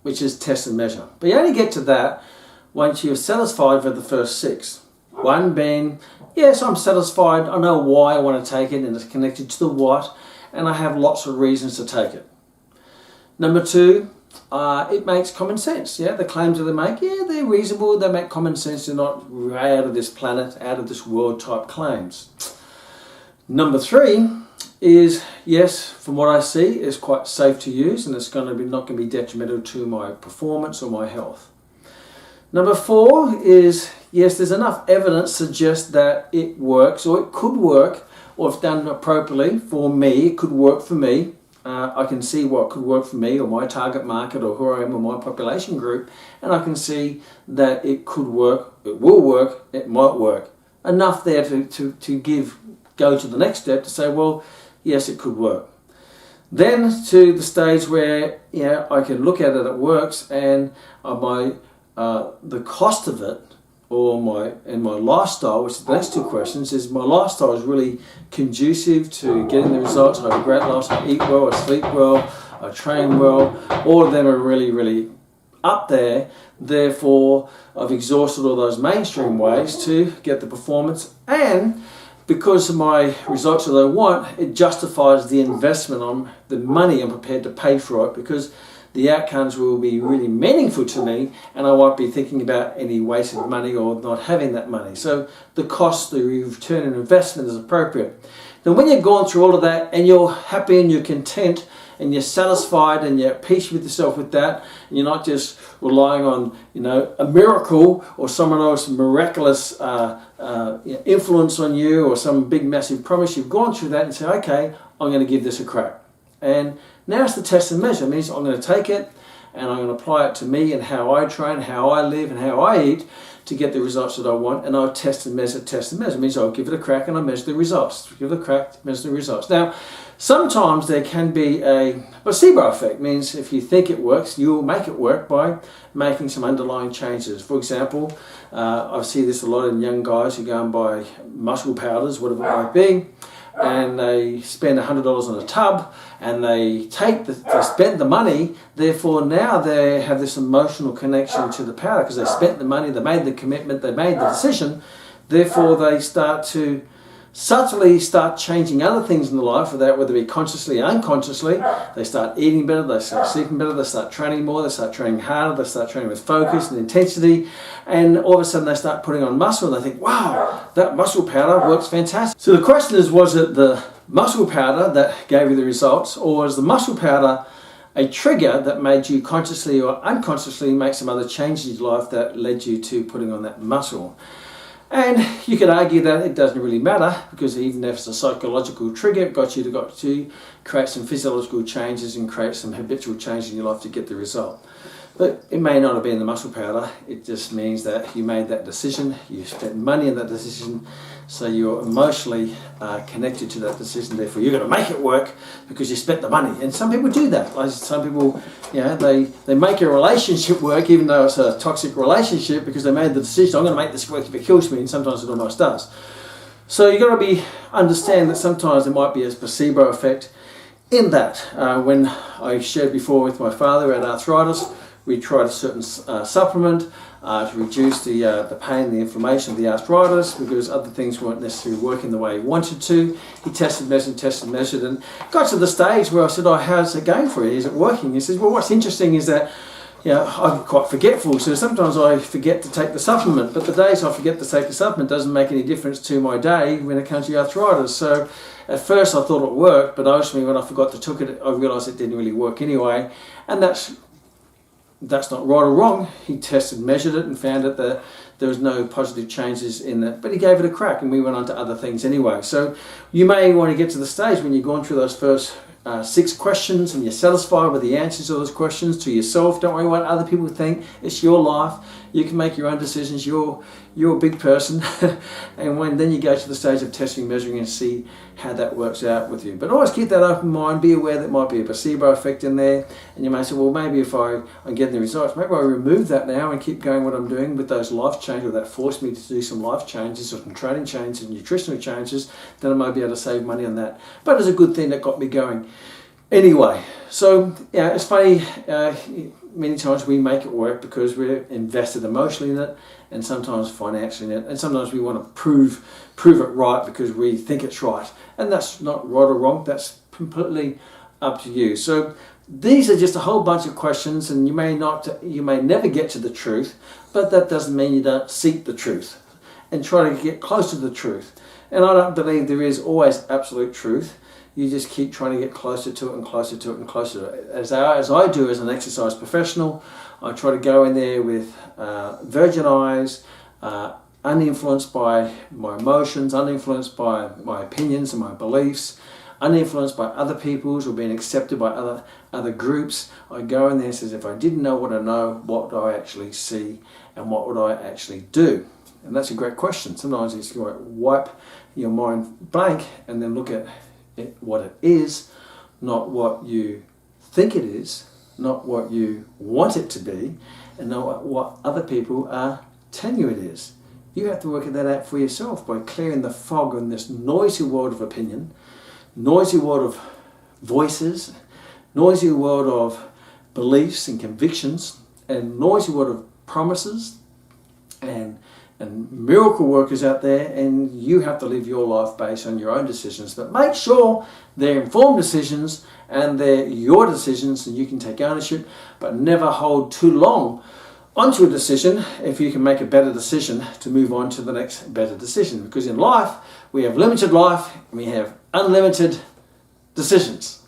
which is test and measure. But you only get to that once you're satisfied with the first six. One being, yes, I'm satisfied, I know why I want to take it, and it's connected to the what, and I have lots of reasons to take it. Number two, it makes common sense. Yeah, the claims that they make, yeah, they're reasonable, they make common sense, they're not way out of this planet, out of this world type claims. Number three is, yes, from what I see, it's quite safe to use, and it's not going to be detrimental to my performance or my health. Number four is, yes, there's enough evidence to suggest that it works, or it could work, or if done appropriately for me, it could work for me. I can see what could work for me, or my target market, or who I am, or my population group, and I can see that it could work, it will work, it might work. Enough there to go to the next step to say, well, yes, it could work. Then to the stage where, I can look at it works, and the cost of it, or my lifestyle, which is the next two questions, is my lifestyle is really conducive to getting the results. I have a great lifestyle, I eat well, I sleep well, I train well. All of them are really, really up there. Therefore, I've exhausted all those mainstream ways to get the performance, and because of my results that I want, it justifies the investment on the money I'm prepared to pay for it, because the outcomes will be really meaningful to me, and I won't be thinking about any wasted money or not having that money. So the cost, the return on investment is appropriate. Then when you've gone through all of that, and you're happy and you're content and you're satisfied and you're at peace with yourself with that, and you're not just relying on a miracle or someone else's miraculous influence on you, or some big massive promise, you've gone through that and say, okay, I'm going to give this a crack. And now it's the test and measure. It means I'm going to take it and I'm going to apply it to me and how I train, how I live, and how I eat to get the results that I want. And I'll test and measure. It means I'll give it a crack and I'll measure the results. Give it a crack, measure the results. Now, sometimes there can be a placebo effect. It means if you think it works, you'll make it work by making some underlying changes. For example, I see this a lot in young guys who go and buy muscle powders, whatever it might be, and they spend $100 on a tub, and they spent the money. Therefore, now they have this emotional connection to the powder because they spent the money, they made the commitment, they made the decision. Therefore, they start to subtly start changing other things in their life, whether it be consciously or unconsciously. They start eating better, they start sleeping better, they start training more, they start training harder, they start training with focus and intensity, and all of a sudden they start putting on muscle and they think, wow, that muscle powder works fantastic. So the question is, was it the muscle powder that gave you the results, or was the muscle powder a trigger that made you consciously or unconsciously make some other changes in your life that led you to putting on that muscle? And you could argue that it doesn't really matter, because even if it's a psychological trigger, it got to create some physiological changes and create some habitual changes in your life to get the result. But it may not have been the muscle powder. It just means that you made that decision, you spent money on that decision, so you're emotionally connected to that decision. Therefore, you're going to make it work because you spent the money. And some people do that. Like some people, they make a relationship work even though it's a toxic relationship, because they made the decision, I'm going to make this work if it kills me, and sometimes it almost does. So you've got to understand that sometimes there might be a placebo effect in that. When I shared before with my father, who had arthritis, we tried a certain supplement to reduce the pain, the inflammation of the arthritis, because other things weren't necessarily working the way he wanted to. He tested, measured, and got to the stage where I said, oh, how's it going for you? Is it working? He says, well, what's interesting is that I'm quite forgetful, so sometimes I forget to take the supplement, but the days I forget to take the supplement doesn't make any difference to my day when it comes to arthritis. So at first I thought it worked, but ultimately when I forgot to take it, I realised it didn't really work anyway, and that's not right or wrong. He tested, measured it, and found that there was no positive changes in that, but he gave it a crack, and we went on to other things anyway. So you may want to get to the stage when you've gone through those first 6 questions and you're satisfied with the answers to those questions to yourself. Don't worry what other people think. It's your life. You can make your own decisions. You're a big person. And then you go to the stage of testing, measuring, and see how that works out with you. But always keep that open mind. Be aware that might be a placebo effect in there. And you may say, well, maybe if I'm getting the results, maybe I remove that now and keep going what I'm doing with those life changes, or that forced me to do some life changes or some training changes and nutritional changes, then I might be able to save money on that. But it's a good thing that got me going. Anyway, so it's funny, many times we make it work because we're invested emotionally in it, and sometimes financially in it, and sometimes we want to prove it right because we think it's right. And that's not right or wrong, that's completely up to you. So these are just a whole bunch of questions, and you may never get to the truth, but that doesn't mean you don't seek the truth and try to get close to the truth. And I don't believe there is always absolute truth. You just keep trying to get closer to it and closer to it and closer to it. As I do as an exercise professional, I try to go in there with virgin eyes, uninfluenced by my emotions, uninfluenced by my opinions and my beliefs, uninfluenced by other people's or being accepted by other groups. I go in there and says, if I didn't know what I know, what would I actually see and what would I actually do? And that's a great question. Sometimes it's going to wipe your mind blank and then look at what it is, not what you think it is, not what you want it to be, and not what other people are telling you it is. You have to work that out for yourself by clearing the fog in this noisy world of opinion, noisy world of voices, noisy world of beliefs and convictions, and noisy world of promises and miracle workers out there, and you have to live your life based on your own decisions. But make sure they're informed decisions and they're your decisions, and you can take ownership, but never hold too long onto a decision if you can make a better decision to move on to the next better decision. Because in life, we have limited life and we have unlimited decisions.